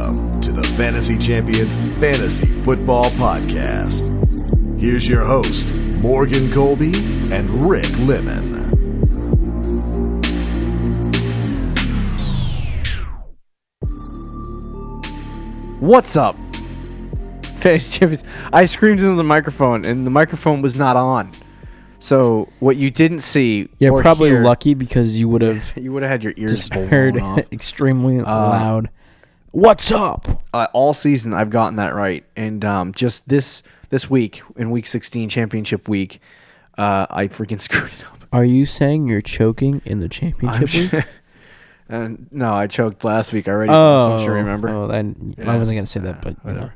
Welcome to the Fantasy Champions Fantasy Football Podcast. Here's your host, Morgan Colby and Rick Lemon. What's up, Fantasy Champions? I screamed into the microphone, and the microphone was not on. So what you didn't see, you're or probably hear, lucky because you would have had your ears just heard off. extremely loud. What's up? All season I've gotten that right, and just this week in Week 16 Championship Week, I freaking screwed it up. Are you saying you're choking in the championship week? No, I choked last week already. So I'm sure you remember. Oh, then I wasn't gonna say that, but whatever.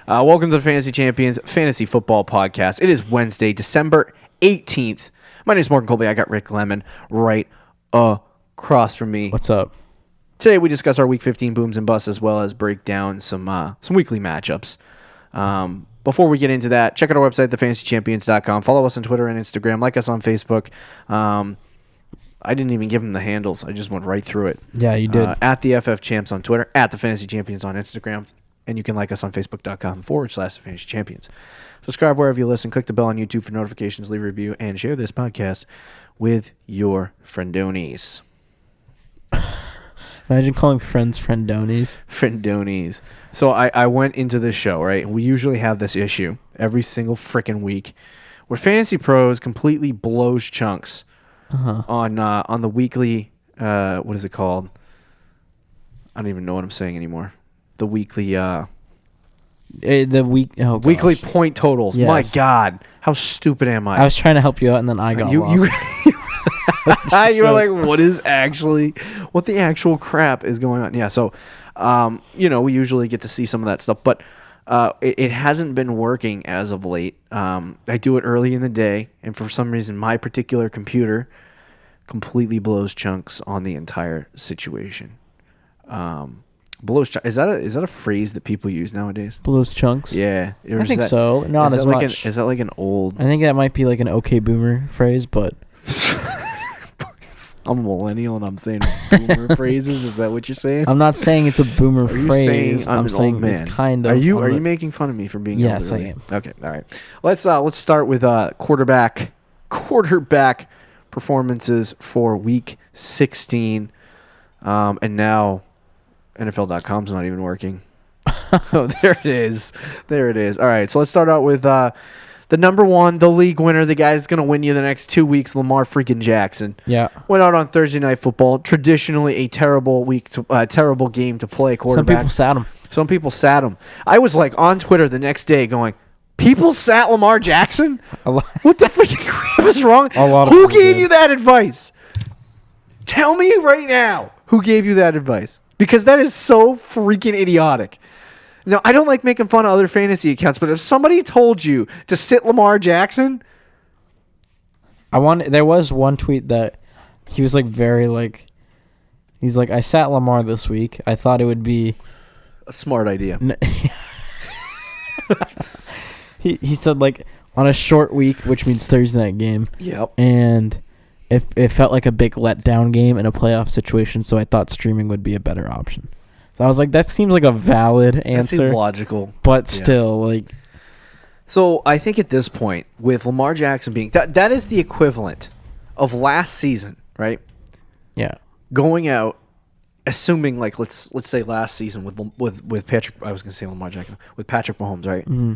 Welcome to the Fantasy Champions Fantasy Football Podcast. It is Wednesday, December 18th. My name is Morgan Colby. I got Rick Lemon right across from me. What's up? Today we discuss our Week 15 booms and busts, as well as break down some weekly matchups. Before we get into that, check out our website, thefantasychampions.com. Follow us on Twitter and Instagram. Like us on Facebook. I didn't even give them the handles. I just went right through it. Yeah, you did. At the FF Champs on Twitter, at the Fantasy Champions on Instagram, and you can like us on Facebook.com/the Fantasy Champions. Subscribe wherever you listen. Click the bell on YouTube for notifications. Leave a review and share this podcast with your friendonies. Imagine calling friends friendonies. Friendonies. So I went into this show, right? And we usually have this issue every single freaking week where Fantasy Pros completely blows chunks on the weekly, what is it called? I don't even know what I'm saying anymore. The weekly... weekly point totals. Yes. My God, how stupid am I? I was trying to help you out, and then I got lost. You were like, what the actual crap is going on? Yeah, so, we usually get to see some of that stuff, but it hasn't been working as of late. I do it early in the day, and for some reason, my particular computer completely blows chunks on the entire situation. Is that a phrase that people use nowadays? Blows chunks? Yeah. I think so. Not as much. Is that like an old... I think that might be like an OK Boomer phrase, but... I'm a millennial and I'm saying boomer phrases. Is that what you're saying? I'm not saying it's a boomer phrase. I'm saying it's kind of... Are you making fun of me for being Yes, elderly? I am. Okay, all right. Let's start with quarterback performances for Week 16. And now... NFL.com's not even working. Oh, there it is. All right, so let's start out with the number one, the league winner, the guy that's going to win you the next 2 weeks, Lamar freaking Jackson. Yeah. Went out on Thursday Night Football. Traditionally a terrible game to play quarterback. Some people sat him. I was like on Twitter the next day going, people sat Lamar Jackson? What the freaking crap is wrong? Who gave you that advice? Tell me right now who gave you that advice. Because that is so freaking idiotic. Now, I don't like making fun of other fantasy accounts, but if somebody told you to sit Lamar Jackson... There was one tweet that he was like he's like, I sat Lamar this week. I thought it would be... a smart idea. He said like on a short week, which means Thursday night game. Yep. And... It felt like a big letdown game in a playoff situation, so I thought streaming would be a better option. So I was like, that seems like a valid answer. That seems logical. But still, like... So I think at this point, with Lamar Jackson being... That is the equivalent of last season, right? Yeah. Going out, assuming, like, let's say last season with Patrick... I was going to say Lamar Jackson. With Patrick Mahomes, right? Mm-hmm.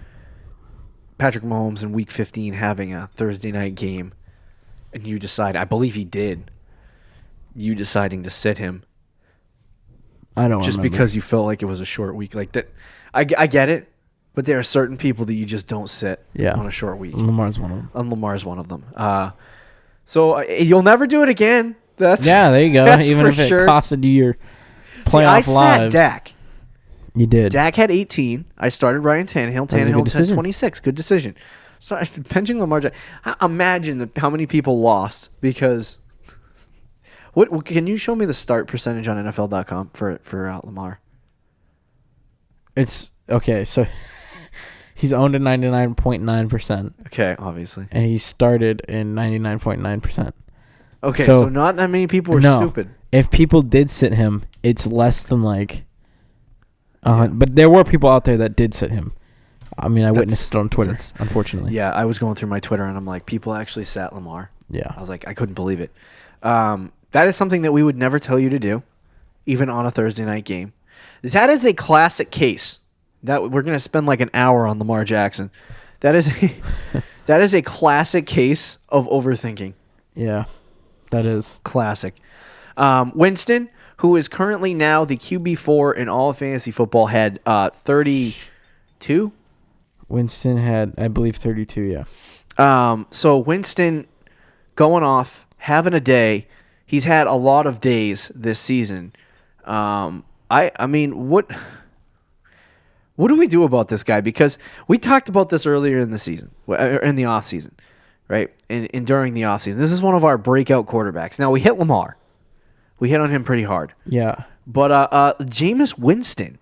Patrick Mahomes in Week 15 having a Thursday night game. And you decide, I believe he did, you deciding to sit him. I don't just remember. Because you felt like it was a short week. Like that, I get it, but there are certain people that you just don't sit on a short week. Lamar's one of them. And Lamar's one of them. So you'll never do it again. There you go. Even if it costed you your playoff lives. I sat Dak. You did. Dak had 18. I started Ryan Tannehill. Tannehill had 26. Good decision. So benching Lamar Jackson. Imagine how many people lost because. What can you show me the start percentage on NFL.com for Lamar? It's okay. So he's owned at 99.9%. Okay, obviously, and he started in 99.9%. Okay, so not that many people were stupid. If people did sit him, it's less than like But there were people out there that did sit him. I mean, I witnessed it on Twitter, unfortunately. Yeah, I was going through my Twitter, and I'm like, people actually sat Lamar. Yeah. I was like, I couldn't believe it. That is something that we would never tell you to do, even on a Thursday night game. That is a classic case. That we're going to spend like an hour on Lamar Jackson. That is a classic case of overthinking. Yeah, that is. Classic. Winston, who is currently now the QB4 in all of fantasy football, had 32? Winston had, I believe, 32, yeah. So Winston going off, having a day. He's had a lot of days this season. I mean, what do we do about this guy? Because we talked about this earlier in the season, in the offseason, right? And during the offseason. This is one of our breakout quarterbacks. Now, we hit Lamar. We hit on him pretty hard. Yeah. But Jameis Winston.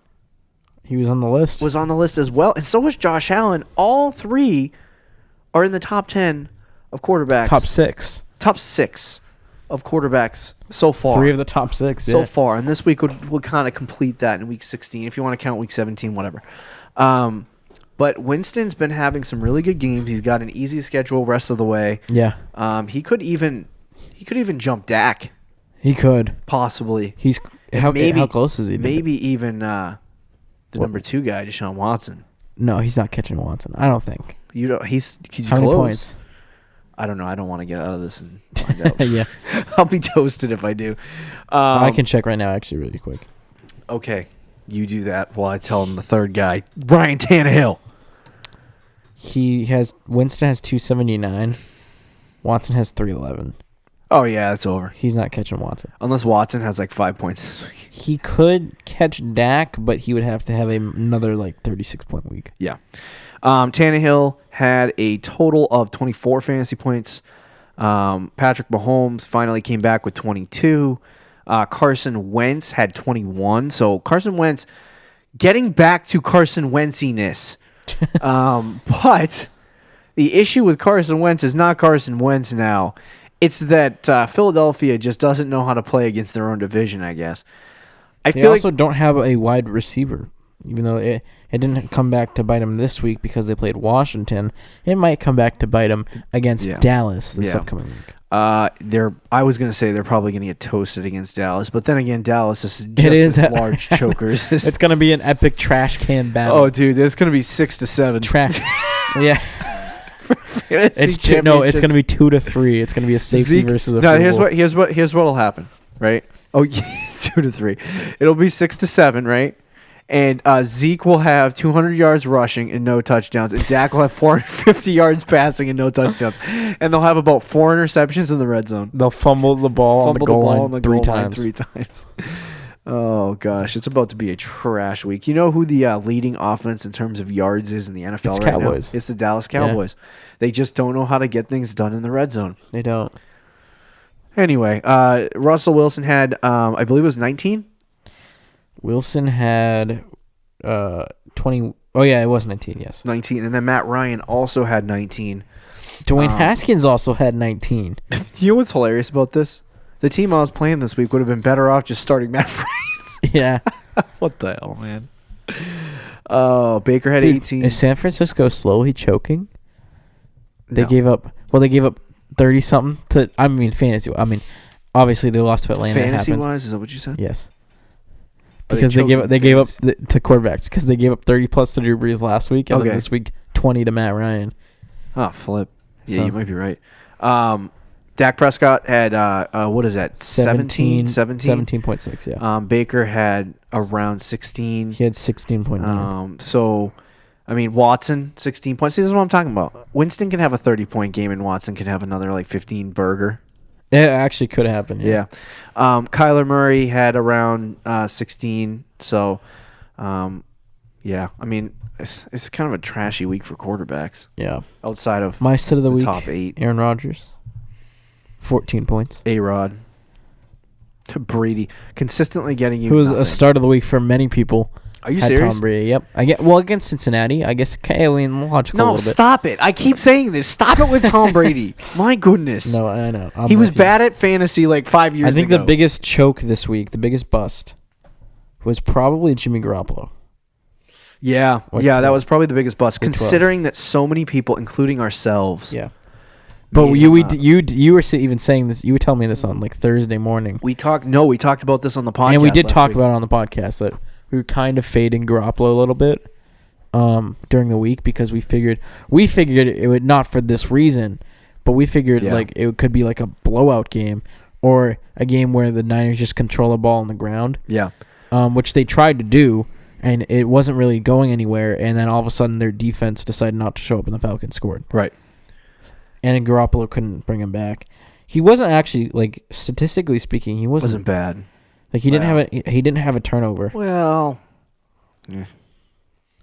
He was on the list. Was on the list as well. And so was Josh Allen. All three are in the top 10 of quarterbacks. Top 6. Top 6 of quarterbacks so far. 3 of the top 6, so far. And this week would kind of complete that in week 16. If you want to count week 17, whatever. But Winston's been having some really good games. He's got an easy schedule rest of the way. Yeah. He could even jump Dak. He could. Possibly. How close is he? Maybe even the number 2 guy, Deshaun Watson. No, he's not catching Watson. I don't think. He's how close. Many points? I don't know. I don't want to get out of this and find out. Yeah. I'll be toasted if I do. I can check right now, actually, really quick. Okay. You do that while I tell him the third guy, Ryan Tannehill. Winston has 279. Watson has 311. Oh, yeah, it's over. He's not catching Watson. Unless Watson has like 5 points this week. He could catch Dak, but he would have to have another 36-point week. Yeah. Tannehill had a total of 24 fantasy points. Patrick Mahomes finally came back with 22. Carson Wentz had 21. So Carson Wentz getting back to Carson Wentziness. But the issue with Carson Wentz is not Carson Wentz now. It's that Philadelphia just doesn't know how to play against their own division, I guess. They also don't have a wide receiver. Even though it didn't come back to bite them this week because they played Washington, it might come back to bite them against Dallas this upcoming week. I was going to say they're probably going to get toasted against Dallas, but then again, Dallas is just as large chokers. It's going to be an epic trash can battle. Oh, dude, it's going to be 6-7. Trash. Yeah. It's going to be 2-3. It's going to be a safety versus a field goal. Here's what'll happen, right? Oh, 2-3. It'll be 6-7, right? And Zeke will have 200 yards rushing and no touchdowns, and Dak will have 450 yards passing and no touchdowns. And they'll have about 4 interceptions in the red zone. They'll fumble the ball on the goal line three times. Oh, gosh. It's about to be a trash week. You know who the leading offense in terms of yards is in the NFL right Cowboys. now? It's the Dallas Cowboys. Yeah. They just don't know how to get things done in the red zone. They don't. Anyway, Russell Wilson had, I believe it was 19? Wilson had 20. Oh, yeah, it was 19, yes. 19. And then Matt Ryan also had 19. Dwayne Haskins also had 19. You know what's hilarious about this? The team I was playing this week would have been better off just starting Matt Ryan. Yeah. What the hell, man? Oh, Baker had 18. Is San Francisco slowly choking? They gave up 30-something to, fantasy. Obviously they lost to Atlanta. Fantasy-wise, is that what you said? Yes. Because they gave up to quarterbacks because they gave up 30+ to Drew Brees last week, and then this week 20 to Matt Ryan. Oh, flip. Yeah, you might be right. Dak Prescott had, what is that, 17? 17.6, yeah. Baker had around 16. He had 16.9. So, Watson, 16 points. See, this is what I'm talking about. Winston can have a 30-point game, and Watson can have another, 15 burger. It actually could happen. Yeah. Kyler Murray had around 16. So, it's kind of a trashy week for quarterbacks. Yeah. Outside of my set of the week, top 8. Aaron Rodgers, 14 points. A-Rod. To Brady. Consistently getting you who was nothing. A start of the week for many people. Are you serious? Tom Brady, yep. Against Cincinnati, I guess. Logical. No, stop it! I keep saying this. Stop it with Tom Brady. My goodness. No, I know. He was bad at fantasy 5 years ago. I think the biggest choke this week, the biggest bust, was probably Jimmy Garoppolo. Yeah, that was probably the biggest bust, considering that so many people, including ourselves. Yeah. But you were even saying this. You were telling me this on like Thursday morning. We talked about this on the podcast, and we did talk about it on the podcast that we were kind of fading Garoppolo a little bit during the week because we figured it would, not for this reason, but we figured like it could be like a blowout game or a game where the Niners just control the ball on the ground. Yeah. Which they tried to do, and it wasn't really going anywhere. And then all of a sudden, their defense decided not to show up, and the Falcons scored. Right. And Garoppolo couldn't bring him back. He wasn't actually, like, statistically speaking, he wasn't bad. Like he didn't have a turnover. Well, yeah.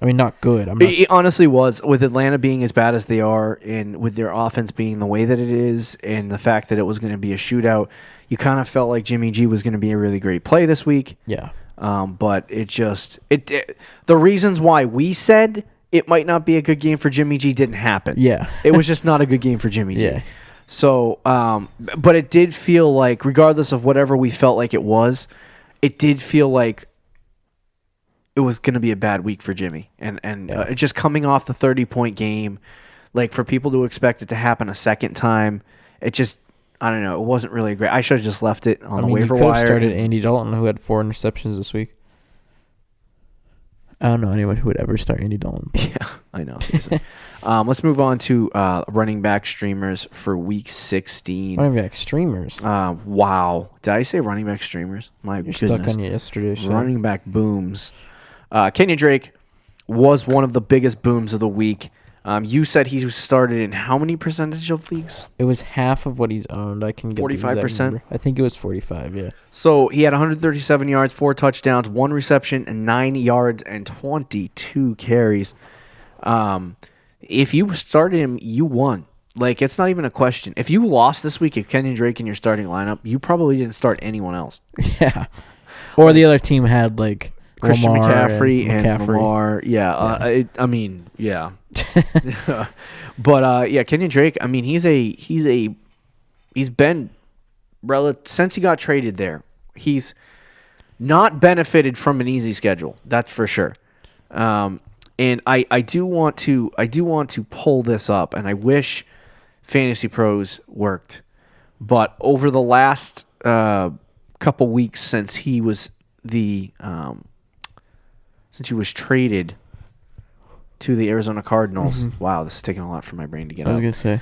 I mean, not good. It honestly was, with Atlanta being as bad as they are, and with their offense being the way that it is, and the fact that it was going to be a shootout. You kind of felt like Jimmy G was going to be a really great play this week. Yeah. But the reasons why we said it might not be a good game for Jimmy G didn't happen. Yeah. It was just not a good game for Jimmy G. Yeah. So, but it did feel like, regardless of whatever we felt like it was, it did feel like it was going to be a bad week for Jimmy. And just coming off the 30-point game, like for people to expect it to happen a second time, it just, I don't know, it wasn't really great. I should have just left it on the waiver wire. You could have started Andy Dalton, who had 4 interceptions this week. I don't know anyone who would ever start Andy Dalton. Yeah, I know. Let's move on to running back streamers for week 16. Running back streamers? Wow. Did I say running back streamers? My You're goodness. Stuck on you yesterday. Show. Running back booms. Kenyon Drake was one of the biggest booms of the week. You said he started in how many percentage of leagues? It was half of what he's owned. I can get 45%. I think it was 45. Yeah. So he had 137 yards, 4 touchdowns, 1 reception, and 9 yards and 22 carries. If you started him, you won. Like, it's not even a question. If you lost this week at Kenyon Drake in your starting lineup, you probably didn't start anyone else. Yeah. Or the other team had like Christian Lamar McCaffrey and Lamar. Yeah. I mean, yeah. But Kenyon Drake, I mean, he's been since he got traded there, he's not benefited from an easy schedule. That's for sure. And I do want to pull this up, and I wish Fantasy Pros worked, but over the last couple weeks since he was traded to the Arizona Cardinals. Mm-hmm. Wow, this is taking a lot for my brain to get up. I was going to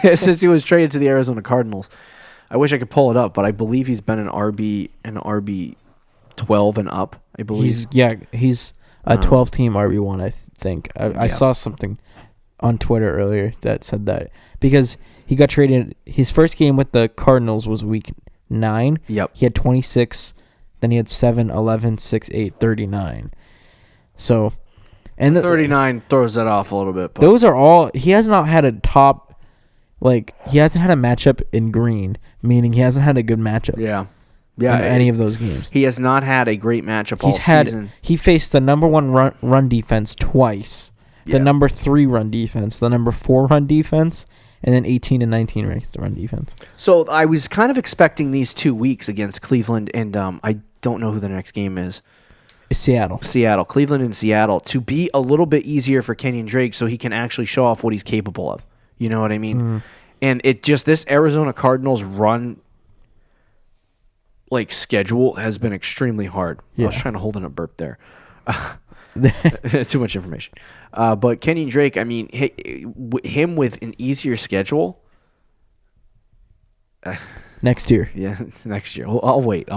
say. Since he was traded to the Arizona Cardinals, I wish I could pull it up, but I believe he's been an RB 12 and up, I believe. He's a 12-team RB1, I think. I saw something on Twitter earlier that said that. Because he got traded, his first game with the Cardinals was week 9. Yep. He had 26, then he had 7, 11, 6, 8, 39. So... And 39 throws that off a little bit. But those are all... He has not had a top... Like, he hasn't had a matchup in green, meaning he hasn't had a good matchup. Yeah. In any of those games. He has not had a great matchup all season. He faced the number 1 run defense twice, the number 3 run defense, the number 4 run defense, and then 18 and 19 ranked run defense. So I was kind of expecting these 2 weeks against Cleveland, and I don't know who the next game is. Seattle. Cleveland and Seattle, to be a little bit easier for Kenyon Drake so he can actually show off what he's capable of. You know what I mean? Mm. And it just, this Arizona Cardinals run schedule has been extremely hard. Yeah. I was trying to hold in a burp there. Too much information. But Kenyon Drake, I mean, him with an easier schedule. Next year. Yeah, next year. I'll wait.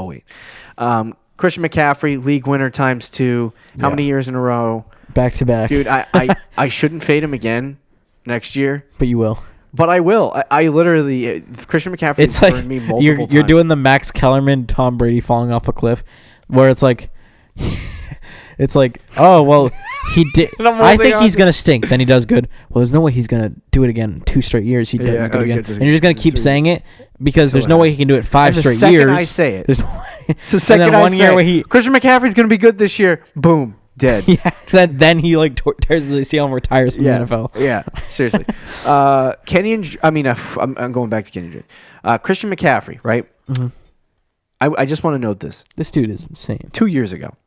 Christian McCaffrey, league winner times 2. How many years in a row? Back to back. Dude, I shouldn't fade him again next year. But you will. But I will. I literally, Christian McCaffrey it's burned me multiple times. You're doing the Max Kellerman, Tom Brady falling off a cliff, where it's like, oh, well, he did. I think he's going to stink. Then he does good. Well, there's no way he's going to do it again 2 straight years. He does good again. And you're just going to keep saying it because there's no way he can do it 5 straight years. The second I say it. There's no way. The second I say Christian McCaffrey's going to be good this year, boom. Dead. Yeah. Then he tears the ACL and retires from the NFL. Yeah. Seriously. I'm going back to Kenyon Drake. Christian McCaffrey, right? Mm-hmm. I just want to note this. This dude is insane. 2 years ago,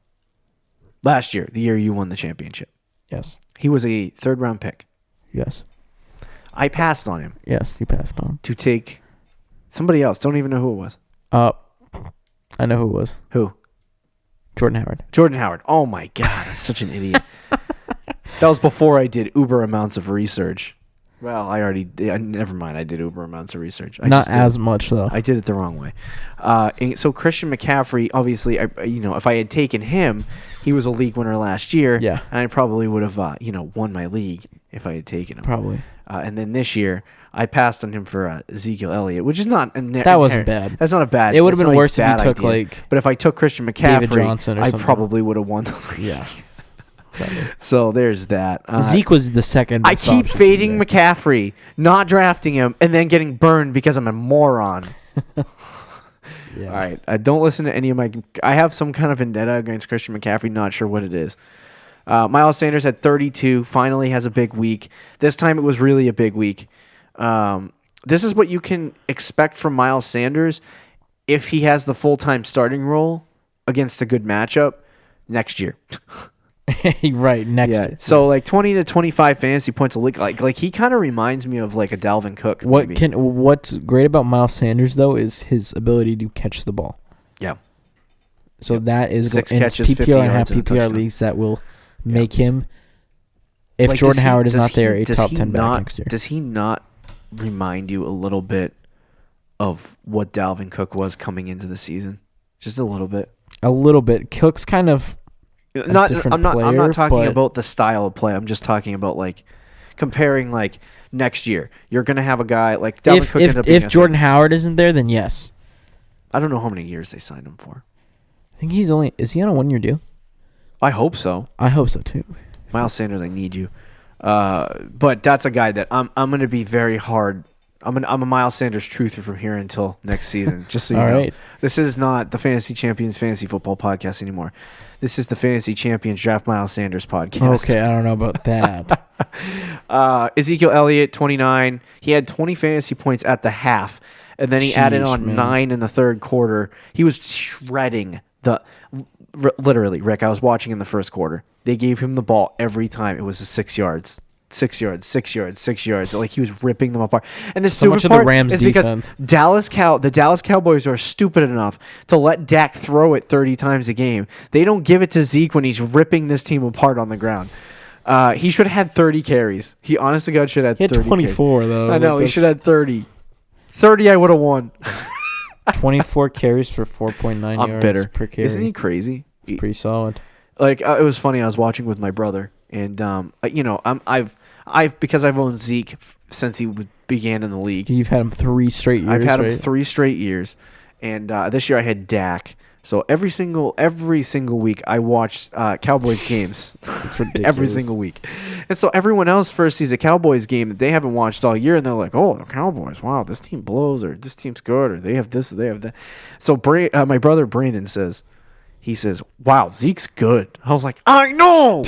Last year, the year you won the championship. Yes. He was a third-round pick. Yes. I passed on him. Yes, you passed on. To take somebody else. Don't even know who it was. I know who it was. Who? Jordan Howard. Jordan Howard. Oh, my God. I'm such an idiot. That was before I did uber amounts of research. Well, never mind. I did uber amounts of research. Not as much, though. I did it the wrong way. So Christian McCaffrey, obviously, if I had taken him, he was a league winner last year. Yeah. And I probably would have, won my league if I had taken him. Probably. And then this year, I passed on him for Ezekiel Elliott, which is not that wasn't bad. That's not a bad. It would have been worse if you took idea. But if I took Christian McCaffrey, David Johnson or I something. probably would have won the league. Yeah. So there's that. Zeke was the second. I keep fading McCaffrey, not drafting him, and then getting burned because I'm a moron. Yeah. All right. Don't listen to any of my. I have some kind of vendetta against Christian McCaffrey. Not sure what it is. Miles Sanders had 32. Finally has a big week. This time it was really a big week. This is what you can expect from Miles Sanders if he has the full-time starting role against a good matchup next year. Right, next year. So like 20 to 25 fantasy points a week. Like he kind of reminds me of like a Dalvin Cook. What's great about Miles Sanders though is his ability to catch the ball. Yeah. So that is 6 catches, 50 PPR and yards half PPR leagues that will make him. If like, Jordan Howard is not there, a top 10 back next year. Does he not remind you a little bit of what Dalvin Cook was coming into the season? Just a little bit. A little bit. Cook's kind of. I'm not talking about the style of play. I'm just talking about like comparing like next year. You're gonna have a guy like Dalvin Cook. If Jordan Howard isn't there, then yes. I don't know how many years they signed him for. I think is he on a 1-year deal? I hope so. I hope so too. Miles Sanders, I need you. But that's a guy that I'm gonna be very hard. I'm a Miles Sanders truther from here until next season. Just so you know. Right. This is not the Fantasy Champions Fantasy Football Podcast anymore. This is the Fantasy Champions Draft Miles Sanders Podcast. Okay, I don't know about that. Ezekiel Elliott, 29. He had 20 fantasy points at the half, and then he added on 9 in the third quarter. He was shredding literally, Rick, I was watching in the first quarter. They gave him the ball every time. It was 6 yards. 6 yards, 6 yards, 6 yards. Like he was ripping them apart. And the stupid part is because the Dallas Cowboys are stupid enough to let Dak throw it 30 times a game. They don't give it to Zeke when he's ripping this team apart on the ground. He should have had 30 carries. He honestly God should have had 30 24 carries. though. I know, he should have had 30. 30 I would have won. 24 carries for 4.9 yards per carry. Isn't he crazy? It's pretty solid. Like it was funny. I was watching with my brother, and I've because I've owned Zeke since he began in the league. You've had him 3 straight years. I've had him 3 straight years, and this year I had Dak. So every single week I watched Cowboys games. It's ridiculous. Every single week, and so everyone else first sees a Cowboys game that they haven't watched all year, and they're like, "Oh, the Cowboys! Wow, this team blows, or this team's good, or they have this, or they have that." So my brother Brandon says. He says, "Wow, Zeke's good." I was like, "I know."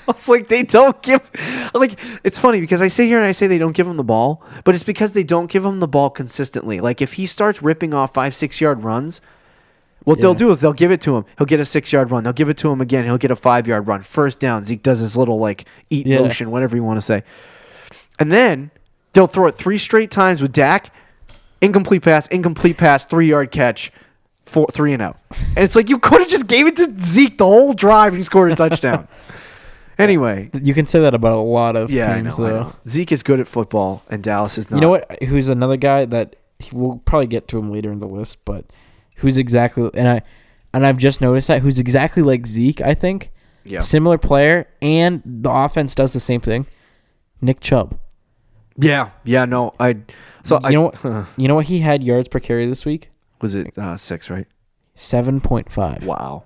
I was like, they don't give. Like, it's funny because I sit here and I say they don't give him the ball, but it's because they don't give him the ball consistently. Like, if he starts ripping off 5-6 yard runs, what they'll do is they'll give it to him. He'll get a 6 yard run. They'll give it to him again. He'll get a 5 yard run. First down. Zeke does his little like eat motion, whatever you want to say, and then they'll throw it 3 straight times with Dak. Incomplete pass, 3 yard catch. 3 and out. And it's like you could have just gave it to Zeke the whole drive and he scored a touchdown. Anyway. You can say that about a lot of teams, though. I know. Zeke is good at football and Dallas is not. You know what? Who's another guy that we'll probably get to him later in the list, but who's exactly and I've just noticed that who's exactly like Zeke, I think. Yeah. Similar player, and the offense does the same thing. Nick Chubb. Yeah. Yeah, no. You know what he had yards per carry this week? Was it 6, right? 7.5. Wow.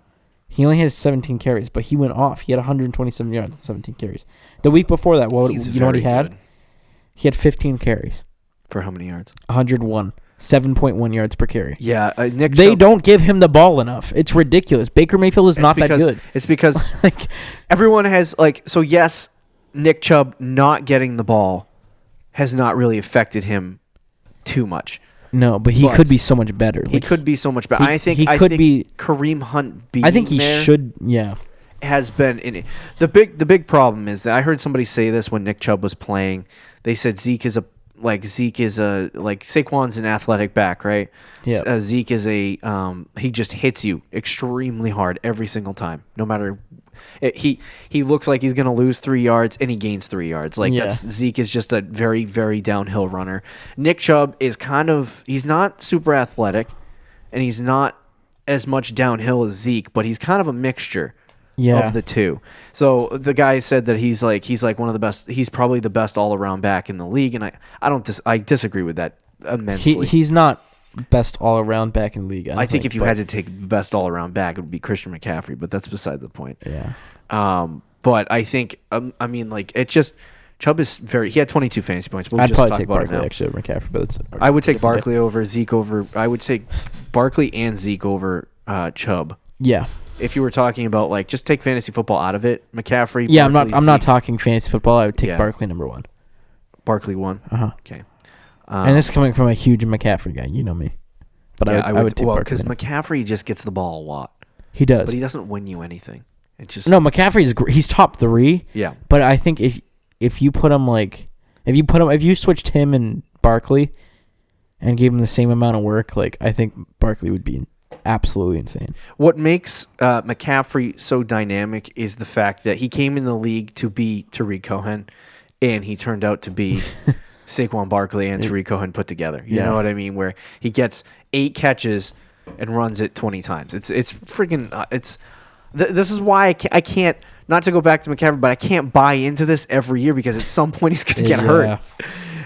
He only had 17 carries, but he went off. He had 127 yards and 17 carries. The week before that, you know what he had? Good. He had 15 carries. For how many yards? 101. 7.1 yards per carry. Yeah, Nick They don't give him the ball enough. It's ridiculous. Baker Mayfield is not that good. It's because everyone has, so yes, Nick Chubb not getting the ball has not really affected him too much. No, but he could be so much better. He could be so much better. I think Kareem Hunt being I think he should. Yeah, has been in it. The big problem is that I heard somebody say this when Nick Chubb was playing. They said Zeke is Saquon's an athletic back, right? Yeah. Zeke is he just hits you extremely hard every single time, no matter. He looks like he's gonna lose 3 yards and he gains 3 yards. Zeke is just a very, very downhill runner. Nick Chubb is he's not super athletic, and he's not as much downhill as Zeke, but he's kind of a mixture of the two. So the guy said that he's like one of the best. He's probably the best all around back in the league, and I disagree with that immensely. He's not best all around back in the league. I think if you had to take best all around back, it would be Christian McCaffrey, but that's beside the point. Yeah. But I think it's just Chubb is he had 22 fantasy points. I'd probably take Barkley actually over McCaffrey, but I would take Barkley over Zeke I would take Barkley and Zeke over Chubb. Yeah. If you were talking about just take fantasy football out of it, McCaffrey. Yeah, Barkley, I'm not talking fantasy football. I would take Barkley number 1. Barkley 1. Okay. And this is coming from a huge McCaffrey guy. You know me. But I would take Barkley. Because McCaffrey just gets the ball a lot. He does. But he doesn't win you anything. No, McCaffrey is he's top 3. Yeah. But I think if you put him if you switched him and Barkley and gave him the same amount of work, I think Barkley would be absolutely insane. What makes McCaffrey so dynamic is the fact that he came in the league to be Tariq Cohen, and he turned out to be Saquon Barkley and Tariq Cohen put together. You know what I mean? Where he gets 8 catches and runs it 20 times. It's freaking this is why I can't, not to go back to McCaffrey, but I can't buy into this every year because at some point he's going to get hurt.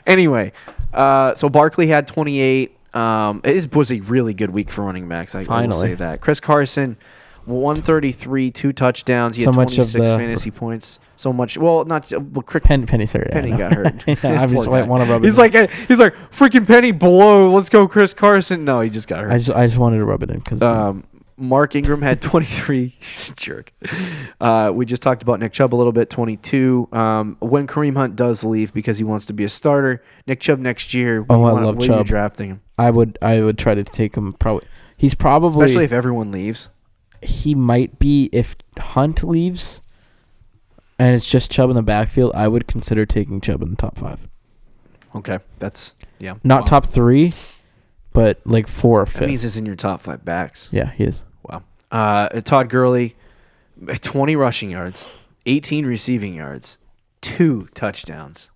Anyway, so Barkley had 28. It was a really good week for running backs. I will say that. Chris Carson, 133, 2 touchdowns. He had 26 fantasy points. So much. Well, not Penny got hurt. I just want to rub it. He's like freaking Penny blow. Let's go, Chris Carson. No, he just got hurt. I just wanted to rub it in because. Mark Ingram had 23. Jerk. We just talked about Nick Chubb a little bit. 22. When Kareem Hunt does leave because he wants to be a starter, Nick Chubb next year. I love Chubb. You're drafting him. I would try to take him. He's probably, especially if everyone leaves. He might be if Hunt leaves, and it's just Chubb in the backfield. I would consider taking Chubb in the top 5. Okay, that's not top 3. But 4 or 5. That means he's in your top 5 backs. Yeah, he is. Wow. Todd Gurley, 20 rushing yards, 18 receiving yards, 2 touchdowns.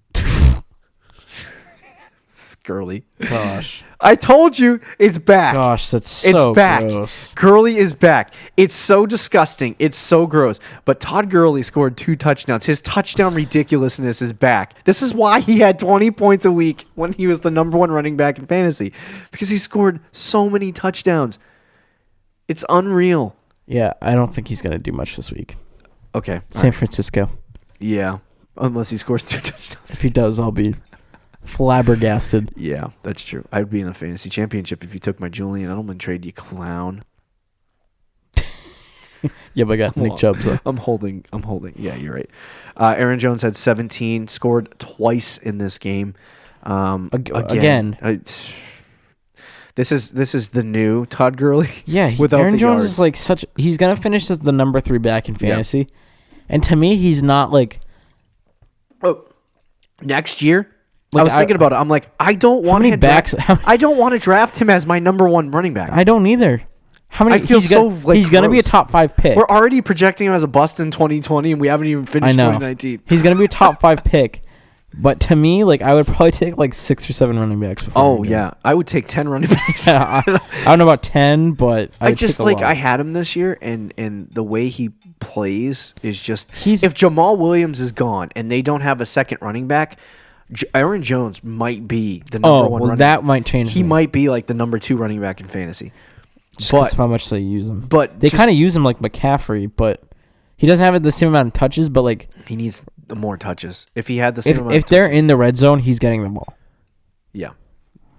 Gurley. Gosh. I told you it's back. Gosh, that's so gross. Gurley is back. It's so disgusting. It's so gross. But Todd Gurley scored 2 touchdowns. His touchdown ridiculousness is back. This is why he had 20 points a week when he was the number 1 running back in fantasy. Because he scored so many touchdowns. It's unreal. Yeah, I don't think he's going to do much this week. Okay. San Francisco. Yeah, unless he scores 2 touchdowns. If he does, I'll be flabbergasted. Yeah, that's true. I'd be in a fantasy championship if you took my Julian Edelman trade, you clown. Yeah, but I got Nick Chubb. So. I'm holding. Yeah, you're right. Aaron Jones had 17, scored twice in this game. Again. This is the new Todd Gurley. Yeah, Aaron Jones is he's gonna finish as the number 3 back in fantasy, and to me, he's not next year. I was thinking about it. I'm like, I don't want to draft him as my number 1 running back. I don't either. How many? I feel he's going to be a top 5 pick. We're already projecting him as a bust in 2020, and we haven't even finished 2019. He's going to be a top 5 pick. But to me, I would probably take 6 or 7 running backs. I would take 10 running backs. I don't know about 10, but I just I had him this year, and the way he plays is just. If Jamal Williams is gone and they don't have a second running back, Aaron Jones might be the number 1 running back. That might change. He might be the number 2 running back in fantasy. Just because of how much they use him. But they kind of use him like McCaffrey, but he doesn't have the same amount of touches, but he needs more touches. If he had the same amount of touches. If they're in the red zone, he's getting the ball. Yeah.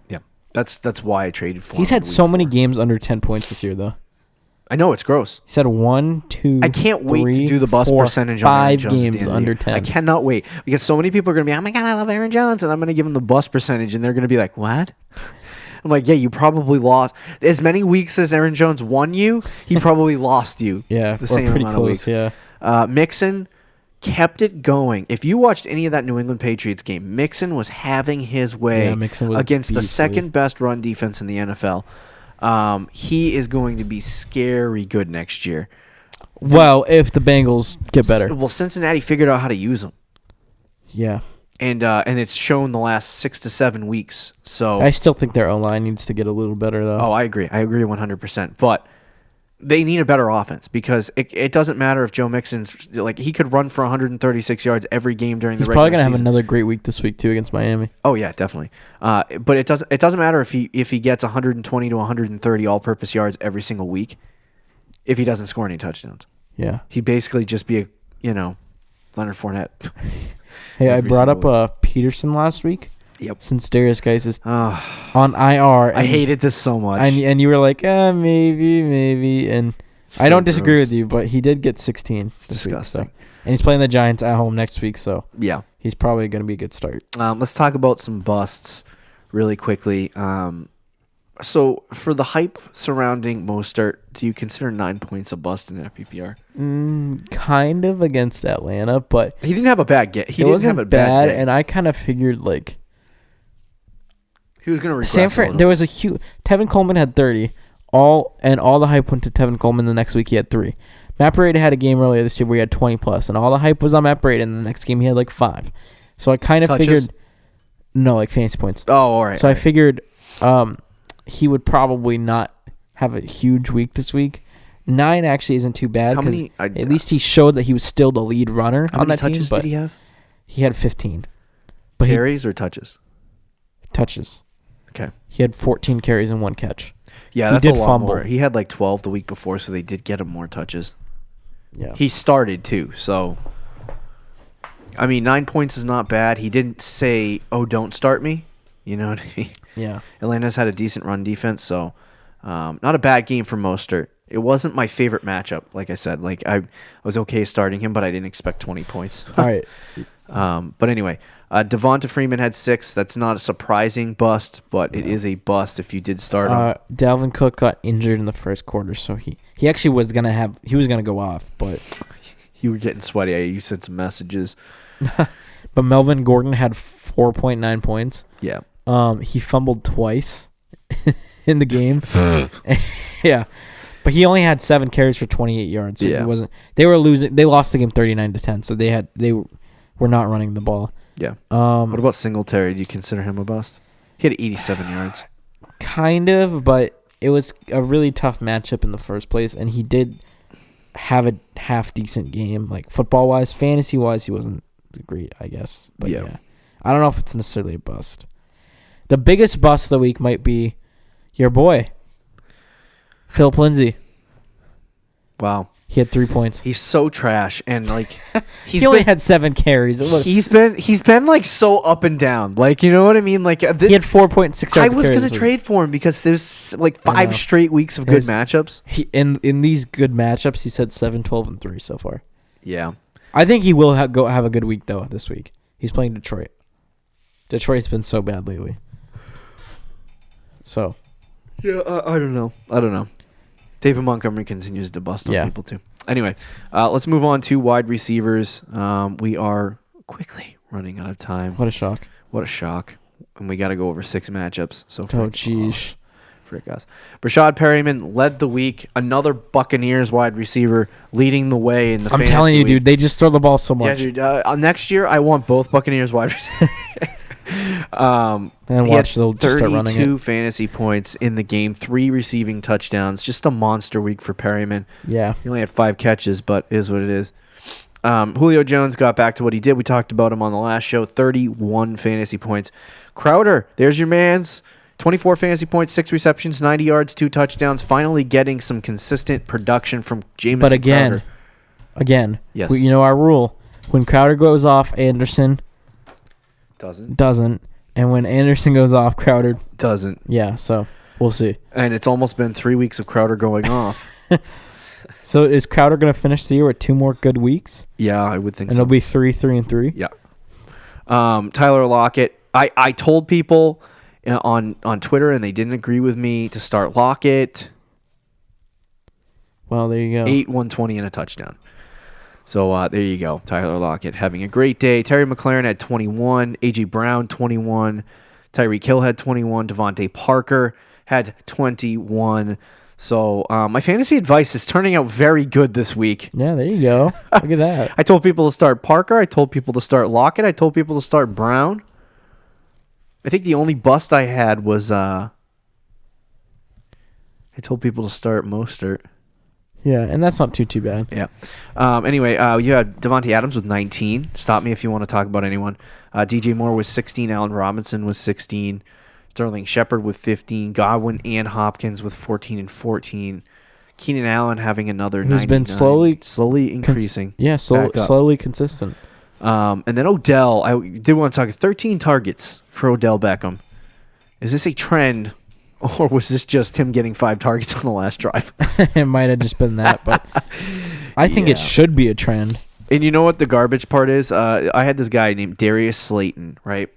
Yeah. That's why I traded for him. He's had so many games under 10 points this year, though. I know, it's gross. He's had 1, 2, I can't wait 3, to do the bust 4, percentage 5 on Aaron Jones games under 10. I cannot wait because so many people are going to be, oh my God, I love Aaron Jones. And I'm going to give him the bust percentage and they're going to be like, what? I'm I'm like, yeah, you probably lost as many weeks as Aaron Jones won you. He probably lost you. Yeah, the same amount of weeks. Yeah, Mixon kept it going. If you watched any of that New England Patriots game, Mixon was having his way against the second best run defense in the NFL. He is going to be scary good next year. Well, if the Bengals get better. Well, Cincinnati figured out how to use him. Yeah. And it's shown the last 6 to 7 weeks. So I still think their O-line needs to get a little better, though. Oh, I agree. I agree 100%. But they need a better offense because it doesn't matter if Joe Mixon's like he could run for 136 yards every game during the regular season. He's probably gonna have another great week this week too against Miami. Oh yeah, definitely. But it doesn't matter if he gets 120 to 130 all-purpose yards every single week if he doesn't score any touchdowns. Yeah, he'd basically just be a Leonard Fournette. Hey, I brought up Peterson last week. Yep. Since Darius Geis is on IR. I hated this so much. And you were like, maybe. And so I don't disagree with you, but he did get 16. It's disgusting. Week, so. And he's playing the Giants at home next week, so yeah, he's probably going to be a good start. Let's talk about some busts really quickly. So for the hype surrounding Mostert, do you consider 9 points a bust in FPPR? Kind of against Atlanta, but he didn't have a bad game. He didn't have a bad day. And I kind of figured like he was going to regress. There was a huge. Tevin Coleman had 30. All the hype went to Tevin Coleman. The next week he had 3. Matt Breida had a game earlier this year where he had 20 plus, and all the hype was on Matt Breida. And the next game he had like 5. So I kind of figured, no, like fantasy points. Oh, all right. So I figured, he would probably not have a huge week this week. 9 actually isn't too bad because at least he showed that he was still the lead runner on that team. How many touches did he have? He had 15. But carries or touches? Touches. Okay. He had 14 carries and 1 catch. Yeah, that's a lot more. He had like 12 the week before, so they did get him more touches. Yeah. He started too, so I mean 9 points is not bad. He didn't say, "Oh, don't start me." You know what I mean? Yeah. Atlanta's had a decent run defense, so not a bad game for Mostert. It wasn't my favorite matchup, like I said. Like I was okay starting him, but I didn't expect 20 points. All right. But anyway, Devonta Freeman had 6. That's not a surprising bust, but it is a bust if you did start him. Dalvin Cook got injured in the first quarter, so he actually was gonna go off, but you were getting sweaty. You sent some messages. But Melvin Gordon had 4.9 points. Yeah. He fumbled twice in the game. Yeah. But he only had 7 carries for 28 yards. So he wasn't. They were losing. They lost the game 39-10. So they were not running the ball. Yeah. What about Singletary? Do you consider him a bust? He had 87 yards. Kind of, but it was a really tough matchup in the first place, and he did have a half decent game, like football wise. Fantasy wise, he wasn't great, I guess. But yeah, I don't know if it's necessarily a bust. The biggest bust of the week might be your boy, Philip Lindsay. Wow. He had 3 points. He's so trash, and like he only had 7 carries. He's been like so up and down. Like, you know what I mean? Like he had 4.6 yards. I was gonna trade for him because there's like 5 straight weeks of good matchups. In these good matchups, he's had 7, 12, and 3 so far. Yeah, I think he will have a good week though this week. He's playing Detroit. Detroit's been so bad lately. So, yeah, I don't know. David Montgomery continues to bust on people too. Anyway, let's move on to wide receivers. We are quickly running out of time. What a shock. And we got to go over 6 matchups. So, jeez. Frick us. Rashad Perryman led the week. Another Buccaneers wide receiver leading the way in the fantasy. I'm telling you, dude, they just throw the ball so much. Yeah, dude. Next year, I want both Buccaneers wide receivers. And watch, they'll just start running it. 32 fantasy points in the game, 3 receiving touchdowns. Just a monster week for Perryman. Yeah. He only had 5 catches, but is what it is. Julio Jones got back to what he did. We talked about him on the last show. 31 fantasy points. Crowder, there's your man's. 24 fantasy points, 6 receptions, 90 yards, 2 touchdowns. Finally getting some consistent production from Jamison Crowder. But again, yes. You know our rule. When Crowder goes off, Anderson doesn't. And when Anderson goes off, Crowder doesn't. Yeah, so we'll see. And it's almost been 3 weeks of Crowder going off. So is Crowder going to finish the year with 2 more good weeks? Yeah, I would think so. And it'll be 3, 3, and 3? Yeah. Tyler Lockett. I told people on Twitter, and they didn't agree with me to start Lockett. Well, there you go. 8, 120, and a touchdown. So there you go. Tyler Lockett having a great day. Terry McLaurin had 21. A.J. Brown, 21. Tyreek Hill had 21. Devontae Parker had 21. So my fantasy advice is turning out very good this week. Yeah, there you go. Look at that. I told people to start Parker. I told people to start Lockett. I told people to start Brown. I think the only bust I had was I told people to start Mostert. Yeah, and that's not too bad. Yeah. Anyway, you had Devontae Adams with 19. Stop me if you want to talk about anyone. DJ Moore was 16. Allen Robinson was 16. Sterling Shepard with 15. Godwin and Hopkins with 14 and 14. Keenan Allen having another 99. Who's been slowly increasing. Slowly consistent. And then Odell, I did want to talk 13 targets for Odell Beckham. Is this a trend? Or was this just him getting 5 targets on the last drive? It might have just been that, but I think it should be a trend. And you know what the garbage part is? I had this guy named Darius Slayton, right?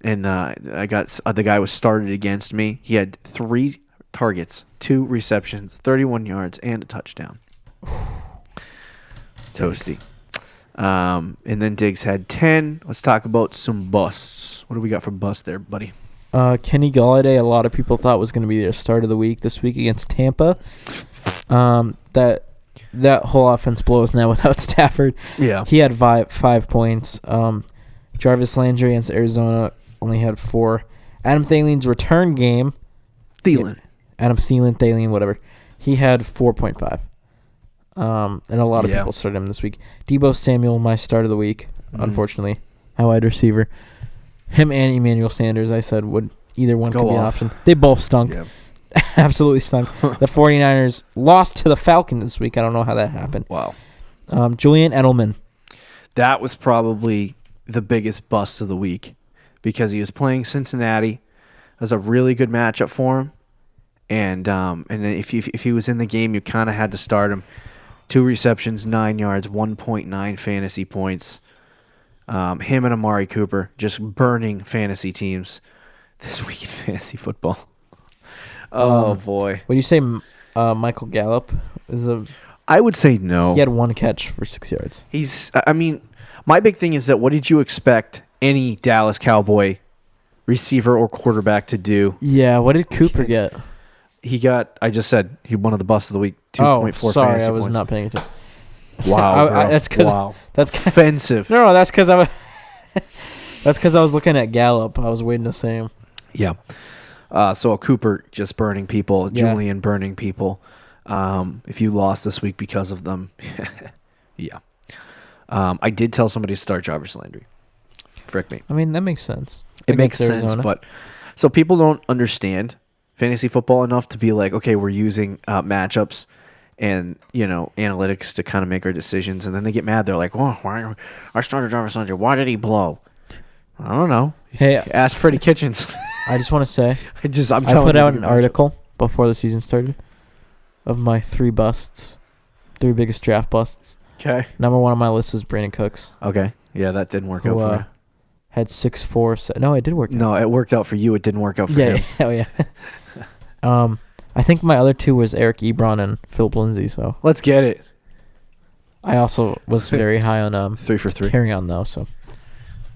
And I got the guy was started against me. He had 3 targets, 2 receptions, 31 yards, and a touchdown. Toasty. And then Diggs had 10. Let's talk about some busts. What do we got for bust there, buddy? Kenny Golladay, a lot of people thought was going to be their start of the week this week against Tampa. That whole offense blows now without Stafford. Yeah. He had 5 points. Jarvis Landry against Arizona only had 4. Adam Thielen's return game. Thielen, whatever. He had 4.5. And a lot of people started him this week. Deebo Samuel, my start of the week, unfortunately. A wide receiver. Him and Emmanuel Sanders, I said, would either one could be an option. They both stunk. Yep. Absolutely stunk. The 49ers lost to the Falcons this week. I don't know how that happened. Wow. Julian Edelman. That was probably the biggest bust of the week because he was playing Cincinnati. It was a really good matchup for him. And then if he was in the game, you kind of had to start him. 2 receptions, 9 yards, 1.9 fantasy points. Him and Amari Cooper just burning fantasy teams this week in fantasy football. Oh, boy. Would you say Michael Gallup is I would say no. He had 1 catch for 6 yards. My big thing is that what did you expect any Dallas Cowboy receiver or quarterback to do? Yeah, what did Cooper get? He got, I just said, he won of the busts of the week, 2.4 sorry, fantasy I was points. not paying attention. Wow, bro. That's offensive. No, that's because I was looking at Gallup. I was waiting to say him. Yeah. So Cooper just burning people. Yeah. Julian burning people. If you lost this week because of them, yeah. I did tell somebody to start Jarvis Landry. Frick me. I mean, that makes sense. It makes sense, but so people don't understand fantasy football enough to be like, okay, we're using matchups and, analytics to kind of make our decisions. And then they get mad. They're like, oh, why I started Jarvis Landry. Why did he blow? I don't know. Hey, ask Freddie Kitchens. I just want to say, I put out an article before the season started of my 3 busts, 3 biggest draft busts. Okay. Number 1 on my list was Brandon Cooks. Okay. Yeah, that didn't work out for you. Had 6'4". No, it did work out. No, it worked out for you. It didn't work out for him. Yeah. I think my other 2 was Eric Ebron and Philip Lindsay. So let's get it. I also was very high on 3 for 3. Carry on though. So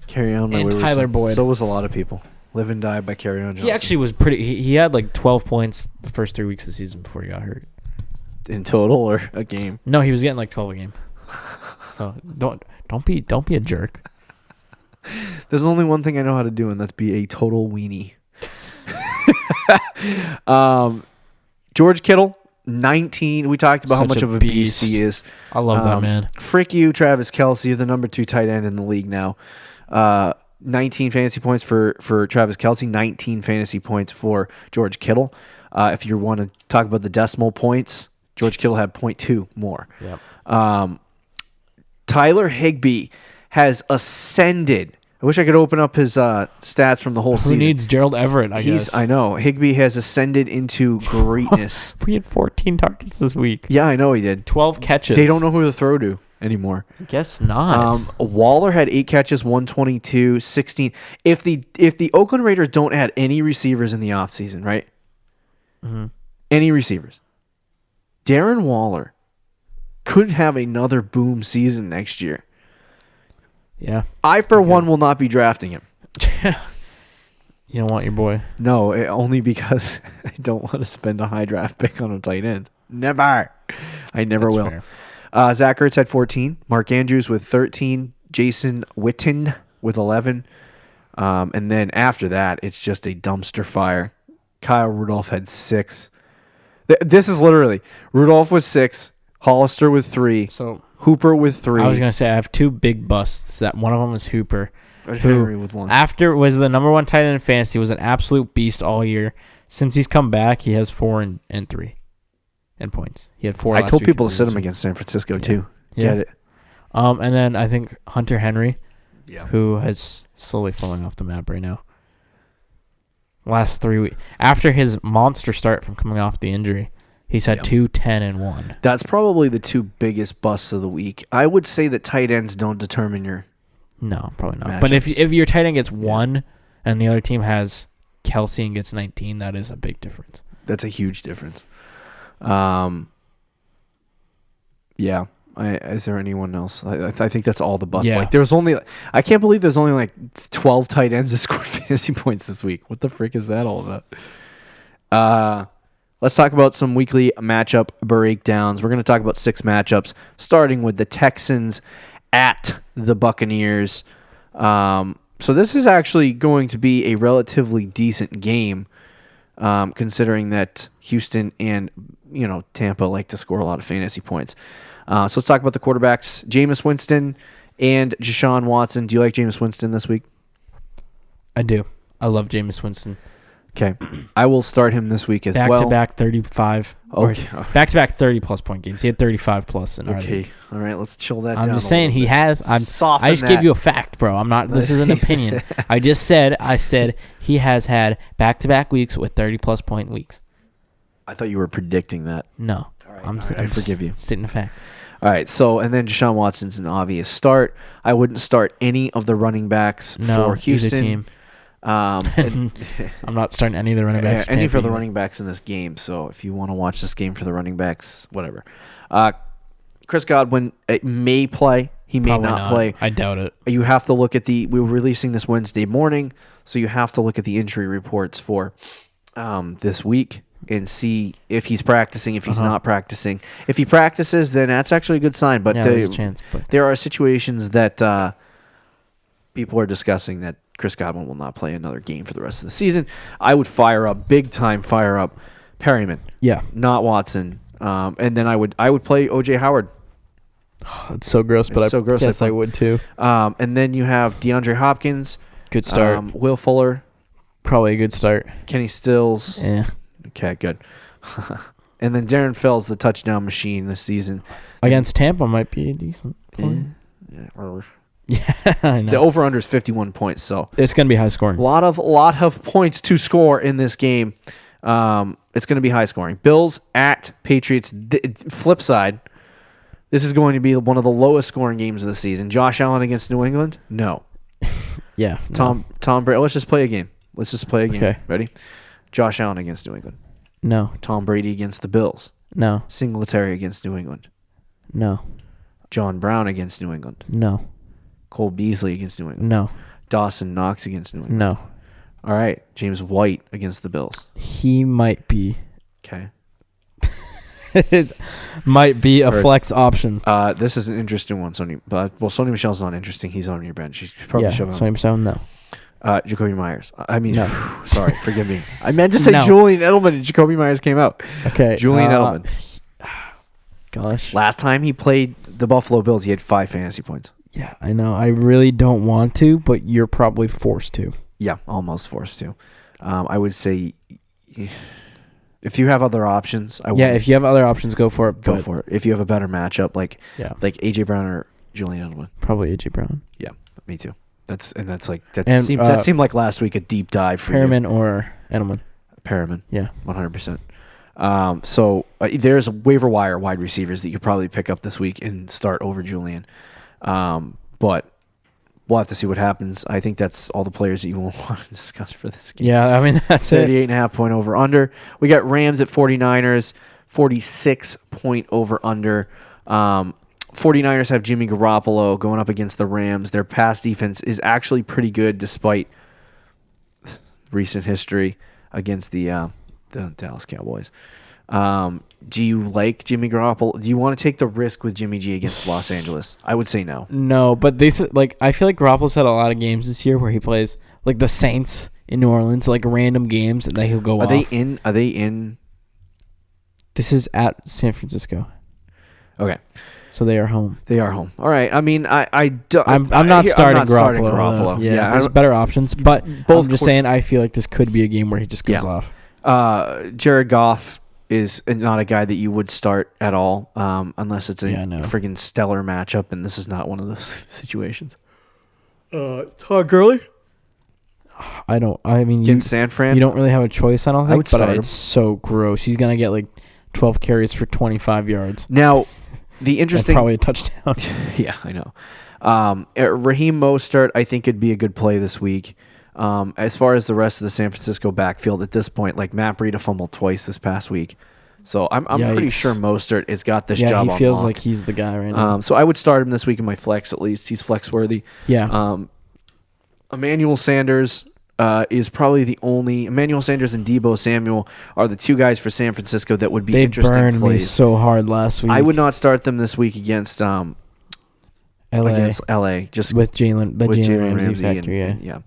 Carry on. And Tyler Boyd. So was a lot of people. Live and die by Carry on. Johnson. He actually was pretty. He had like 12 points the first 3 weeks of the season before he got hurt. In total or a game? No, he was getting like 12 a game. So don't be a jerk. There's only one thing I know how to do, and that's be a total weenie. George Kittle, 19. We talked about how much of a beast he is. I love that man. Frick you, Travis Kelce. You're the number 2 tight end in the league now. 19 fantasy points for Travis Kelce. 19 fantasy points for George Kittle. If you want to talk about the decimal points, George Kittle had 0.2 more. Yep. Tyler Higbee has ascended. I wish I could open up his stats from the whole season. Who needs Gerald Everett, I guess? I know. Higbee has ascended into greatness. We had 14 targets this week. Yeah, I know he did. 12 catches. They don't know who to throw to anymore. I guess not. Waller had 8 catches, 122, 16. If the Oakland Raiders don't add any receivers in the offseason, right? Mm-hmm. Any receivers, Darren Waller could have another boom season next year. Yeah. I, for one, will not be drafting him. You don't want your boy? No, only because I don't want to spend a high draft pick on a tight end. Never. I never will. Zach Ertz had 14. Mark Andrews with 13. Jason Witten with 11. And then after that, it's just a dumpster fire. Kyle Rudolph had 6. This is literally Rudolph with 6. Hollister with 3. So Hooper with 3. I was going to say I have 2 big busts. That one of them was Hooper. Henry with 1. After was the number 1 tight end in fantasy, was an absolute beast all year. Since he's come back, he has 4 and 3 in points. He had 4. I told people to sit him against San Francisco too. Yeah. Get it. And then I think Hunter Henry, yeah, who has slowly falling off the map right now. Last 3 weeks after his monster start from coming off the injury, he's had 2, 10, and 1. That's probably the 2 biggest busts of the week. I would say that tight ends don't determine your. No, probably not. Matchups. But if your tight end gets 1 and the other team has Kelsey and gets 19, that is a big difference. That's a huge difference. Yeah. Is there anyone else? I think that's all the busts. Yeah. Like there's only. I can't believe there's only like 12 tight ends that scored fantasy points this week. What the frick is that all about? Let's talk about some weekly matchup breakdowns. We're going to talk about 6 matchups, starting with the Texans at the Buccaneers. So this is actually going to be a relatively decent game, considering that Houston and Tampa like to score a lot of fantasy points. So let's talk about the quarterbacks: Jameis Winston and Deshaun Watson. Do you like Jameis Winston this week? I do. I love Jameis Winston. Okay, I will start him this week as well. Back-to-back 35. Okay. Back-to-back 30-plus point games. He had 35-plus in our league. Okay, all right, let's chill that down. I'm just saying he has. I just gave you a fact, bro. I'm not. This is an opinion. I said he has had back-to-back weeks with 30-plus point weeks. I thought you were predicting that. No, right, I forgive you. Stating a fact. All right, so and then Deshaun Watson's an obvious start. I wouldn't start any of the running backs for Houston. Either team. I'm not starting any of the running backs. Any for the running backs in this game. So if you want to watch this game for the running backs, whatever. Chris Godwin may play. He may not play. I doubt it. You have to look at we're releasing this Wednesday morning, so you have to look at the injury reports for this week and see if he's practicing, if he's not practicing. If he practices, then that's actually a good sign. But there's a chance. But there are situations that people are discussing that Chris Godwin will not play another game for the rest of the season. I would fire up Perryman. Yeah. Not Watson. And then I would play O.J. Howard. It's so gross, but guess I would too. And then you have DeAndre Hopkins. Good start. Will Fuller. Probably a good start. Kenny Stills. Yeah. Okay, good. And then Darren Fells, the touchdown machine this season. Against Tampa might be a decent point. Yeah, I know. The over-under is 51 points, so it's going to be high scoring. Lot of points to score in this game. It's going to be high scoring. Bills at Patriots. Flip side, this is going to be one of the lowest scoring games of the season. Josh Allen against New England? No. Yeah. Tom Brady. Let's just play a game. Okay. Ready? Josh Allen against New England. No. Tom Brady against the Bills. No. Singletary against New England. No. John Brown against New England. No. Cole Beasley against New England. No. Dawson Knox against New England. No. All right. James White against the Bills. He might be. Okay. It might be a flex option. This is an interesting one, Sony. But Sony Michel's not interesting. He's on your bench. He's probably shoving. Sony Michel, no. Jacoby Myers. No. Sorry, forgive me. I meant to say Julian Edelman, and Jacoby Myers came out. Okay. Julian Edelman. Gosh. Last time he played the Buffalo Bills, he had 5 fantasy points. Yeah, I know. I really don't want to, but you're probably forced to. Yeah, almost forced to. I would say if you have other options, if you have other options, go for it. Go for it. If you have a better matchup, like AJ Brown or Julian Edelman. Probably AJ Brown. Yeah, me too. That seemed like last week a deep dive for Perriman or Edelman. Perriman. Yeah, 100%. So there's waiver wire wide receivers that you could probably pick up this week and start over Julian. But we'll have to see what happens. I think that's all the players that you won't want to discuss for this game. Yeah, I mean, that's 38.5 point over under. We got Rams at 49ers, 46 point over under. 49ers have Jimmy Garoppolo going up against the Rams. Their pass defense is actually pretty good despite recent history against the Dallas Cowboys. Do you like Jimmy Garoppolo? Do you want to take the risk with Jimmy G against Los Angeles? I would say no. No, but I feel like Garoppolo's had a lot of games this year where he plays like the Saints in New Orleans, like random games, and then he'll go off. Are they in? This is at San Francisco. Okay. So they are home. They are home. All right. I mean, I'm not starting Garoppolo. Yeah, there's better options, but both I'm just saying I feel like this could be a game where he just goes off. Jared Goff is not a guy that you would start at all, unless it's a friggin' stellar matchup, and this is not one of those situations. Todd Gurley? San Fran? You don't really have a choice, I don't think, but it's so gross. He's going to get like 12 carries for 25 yards. Now, the interesting... That's probably a touchdown. Yeah, I know. Raheem Mostert, I think, could be a good play this week. As far as the rest of the San Francisco backfield at this point, like Matt Breida fumbled twice this past week. So I'm pretty sure Mostert has got this job on lock. He feels like he's the guy right now. So I would start him this week in my flex at least. He's flex worthy. Yeah. Emmanuel Sanders is probably the only. Emmanuel Sanders and Deebo Samuel are the two guys for San Francisco that would be interesting plays. They burned me so hard last week. I would not start them this week against LA. Just with Jalen Ramsey factor, yeah.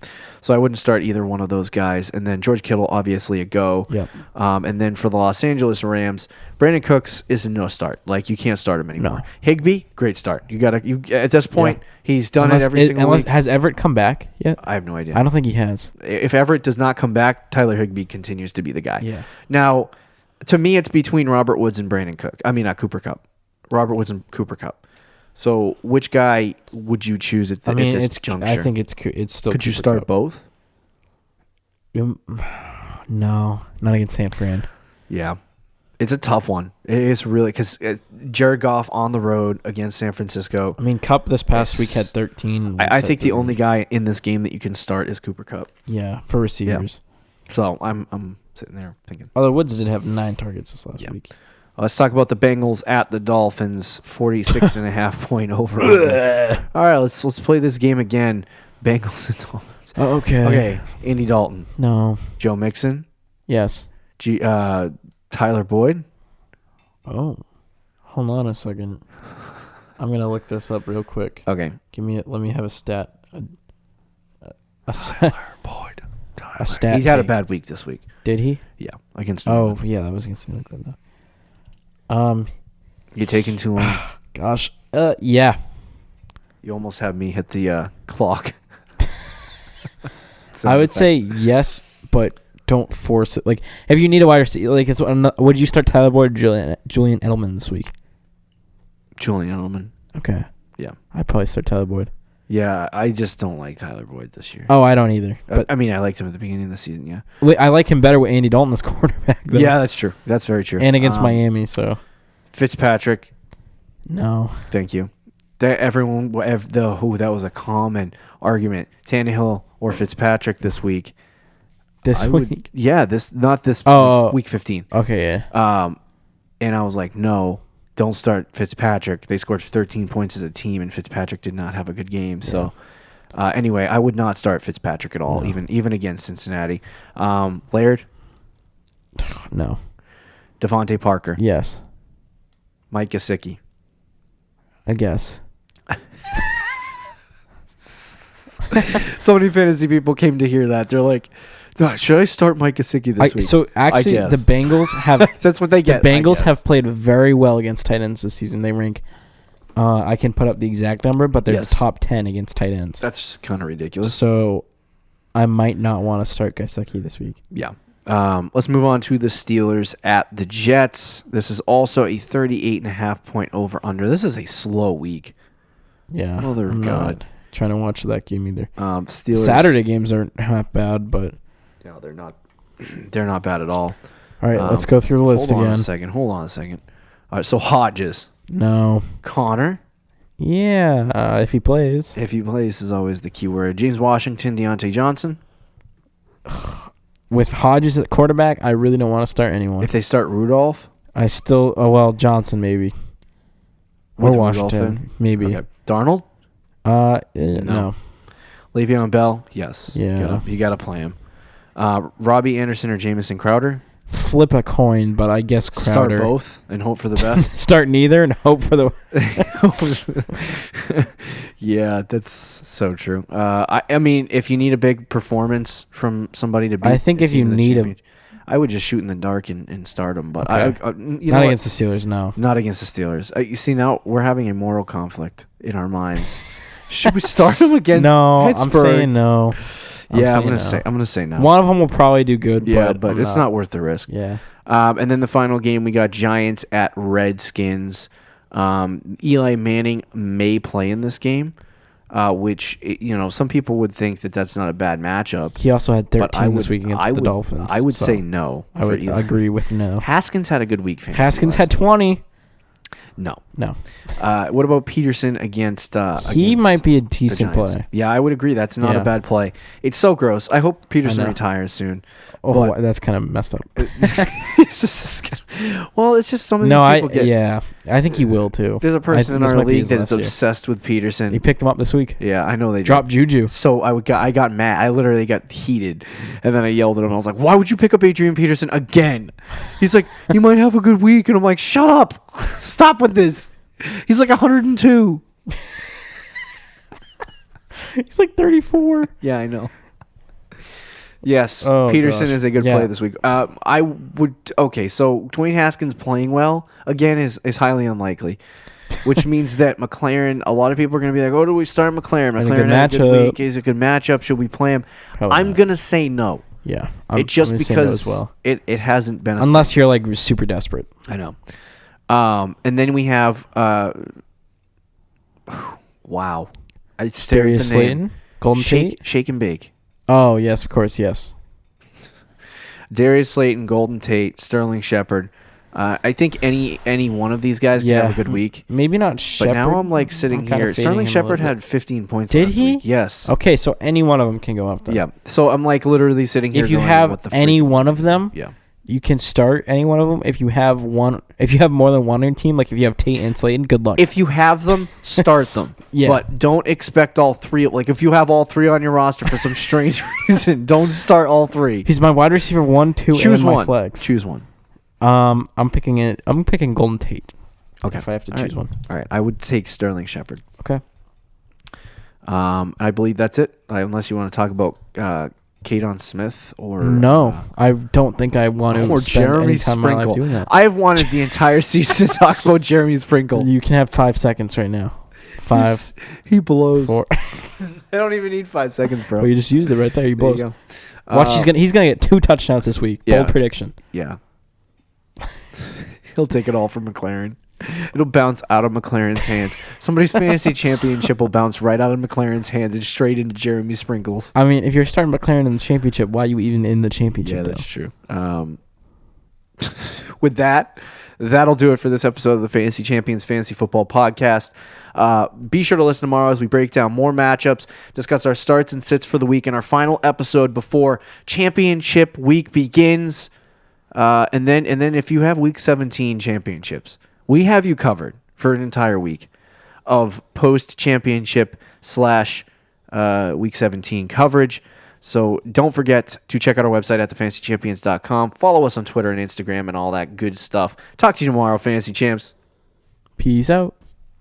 So I wouldn't start either one of those guys. And then George Kittle, obviously a go. Yep. And then for the Los Angeles Rams, Brandon Cooks is a no start. Like you can't start him anymore. No. Higbee, great start. At this point, he's done it every single week. Has Everett come back yet? I have no idea. I don't think he has. If Everett does not come back, Tyler Higbee continues to be the guy. Yeah. Now, to me, it's between Robert Woods and Cooper Kupp. Robert Woods and Cooper Kupp. So, which guy would you choose at this juncture? I think it's still. Could you start both? No, not against San Fran. Yeah, it's a tough one. It's really because Jared Goff on the road against San Francisco. I mean, Kupp this past week had 13. I think the only guy in this game that you can start is Cooper Kupp. Yeah, for receivers. Yeah. So I'm sitting there thinking. Although Woods did have 9 targets this last week. Let's talk about the Bengals at the Dolphins, 46.5 point over. All right, let's play this game again. Bengals and Dolphins. Oh, okay. Okay, Andy Dalton. No. Joe Mixon. Yes. Tyler Boyd. Oh, hold on a second. I'm gonna look this up real quick. Okay. Let me have a stat. Tyler Boyd. A stat. He had a bad week this week. Did he? Yeah, against. Oh, yeah, that was against New England though. You're taking too long. Gosh. Yeah. You almost have me hit the clock. I would say yes, but don't force it. Like, if you need a wide receiver, like, would you start Tyler Boyd or Julian Edelman this week? Julian Edelman. Okay. Yeah. I'd probably start Tyler Boyd. Yeah, I just don't like Tyler Boyd this year. Oh, I don't either. But I mean, I liked him at the beginning of the season, yeah. I like him better with Andy Dalton as quarterback, though. Yeah, that's true. That's very true. And against Miami, so. Fitzpatrick. No. Thank you. That was a common argument. Tannehill or Fitzpatrick this week. Week? Week 15. Okay, yeah. And I was like, no, don't start Fitzpatrick. They scored 13 points as a team, and Fitzpatrick did not have a good game. Yeah. So, anyway, I would not start Fitzpatrick at all, even against Cincinnati. Laird? No. Devontae Parker? Yes. Mike Gesicki? I guess. So many fantasy people came to hear that. They're like, should I start Mike Gesicki this week? So actually, the Bengals have that's what they get. The Bengals have played very well against tight ends this season. They rank. I can put up the exact number, but they're the top 10 against tight ends. That's kind of ridiculous. So, I might not want to start Gesicki this week. Yeah. Let's move on to the Steelers at the Jets. This is also a 38.5 point over under. This is a slow week. Yeah. Mother of God. Trying to watch that game either. Steelers. Saturday games aren't half bad, but no, they're not. They're not bad at all. All right, let's go through the list again. Hold on a second. All right, so Hodges. No. Connor. Yeah, if he plays. If he plays is always the key word. James Washington, Deontay Johnson. With Hodges at quarterback, I really don't want to start anyone. If they start Rudolph. I still, Johnson maybe. Or Washington, maybe. Okay. Darnold? No. Le'Veon Bell? Yes. Yeah. You got to play him. Robbie Anderson or Jamison Crowder? Flip a coin, but I guess Crowder. Start both and hope for the best. Start neither and hope for the. Yeah, that's so true. I mean, if you need a big performance from somebody to beat, I think if you need him, I would just shoot in the dark and start him. But okay. Not against the Steelers, no. Not against the Steelers. You see, now we're having a moral conflict in our minds. Should we start him against Pittsburgh? I'm saying no. I'm gonna say no. One of them will probably do good. Yeah, but it's not worth the risk. Yeah. And then the final game, we got Giants at Redskins. Eli Manning may play in this game, which some people would think that that's not a bad matchup. He also had 13 this week against the Dolphins. I would say no. I would agree with no. Haskins had a good week. Haskins had 20. No. What about Peterson against? He might be a decent play. Yeah, I would agree. That's not a bad play. It's so gross. I hope Peterson retires soon. Oh, that's kind of messed up. Well, it's just some of these people get. Yeah, I think he will too. There's a person in our league that's obsessed with Peterson. He picked him up this week. Yeah, I know they dropped Juju. So I got mad. I literally got heated, and then I yelled at him. I was like, "Why would you pick up Adrian Peterson again?" He's like, "He might have a good week," and I'm like, "Shut up! Stop with this." He's like 102. He's like 34. Yeah, I know. Yes, Peterson is a good play this week. I would. Okay, so Dwayne Haskins playing well again is highly unlikely, which means that McLaren. A lot of people are going to be like, "Oh, do we start McLaren? McLaren had a good week. Is a good matchup. Should we play him?" I'm going to say no. Yeah, it's just because it hasn't been unless you're like super desperate. I know. And then we have wow, I stared at the Slayton, name. Golden Tate, Shake and Bake. Oh yes, of course, yes. Darius Slayton, Golden Tate, Sterling Shepard. I think any one of these guys can have a good week. Maybe not Shepard. But now I'm like sitting here. Sterling Shepard had 15 points. Did he? Week. Yes. Okay, so any one of them can go up then. Yeah. So I'm like literally sitting here. If you have any one of them, yeah, you can start any one of them. If you have more than one on your team, like if you have Tate and Slayton, good luck. If you have them, start them. Yeah. But don't expect all three. Like if you have all three on your roster for some strange reason, don't start all three. He's my wide receiver 1, 2, Choose and one. My flex. Choose one. I'm picking Golden Tate. Okay. If I have to choose one. All right. I would take Sterling Shepard. Okay. I believe that's it. Unless you want to talk about Kadon Smith or no, I don't think I want to spend Jeremy any time in my life doing that. I've wanted the entire season to talk about Jeremy Sprinkle. You can have 5 seconds right now. 5. He blows. 4. I don't even need 5 seconds, bro. Well, you just used it right there. He blows. There you go. Watch, he's gonna get 2 touchdowns this week. Yeah. Bold prediction. Yeah. He'll take it all from McLaren. It'll bounce out of McLaren's hands. Somebody's fantasy championship will bounce right out of McLaren's hands and straight into Jeremy Sprinkles. I mean, if you're starting McLaren in the championship, why are you even in the championship? Yeah, that's true. With that'll do it for this episode of the Fantasy Champions Fantasy Football Podcast. Be sure to listen tomorrow as we break down more matchups, discuss our starts and sits for the week, and our final episode before championship week begins. And then if you have week 17 championships, we have you covered for an entire week of post-championship / week 17 coverage. So don't forget to check out our website at thefantasychampions.com. Follow us on Twitter and Instagram and all that good stuff. Talk to you tomorrow, Fantasy Champs. Peace out.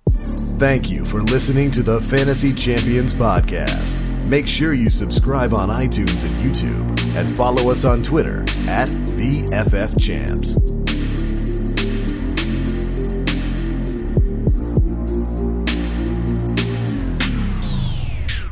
Thank you for listening to the Fantasy Champions Podcast. Make sure you subscribe on iTunes and YouTube and follow us on Twitter at TheFFChamps.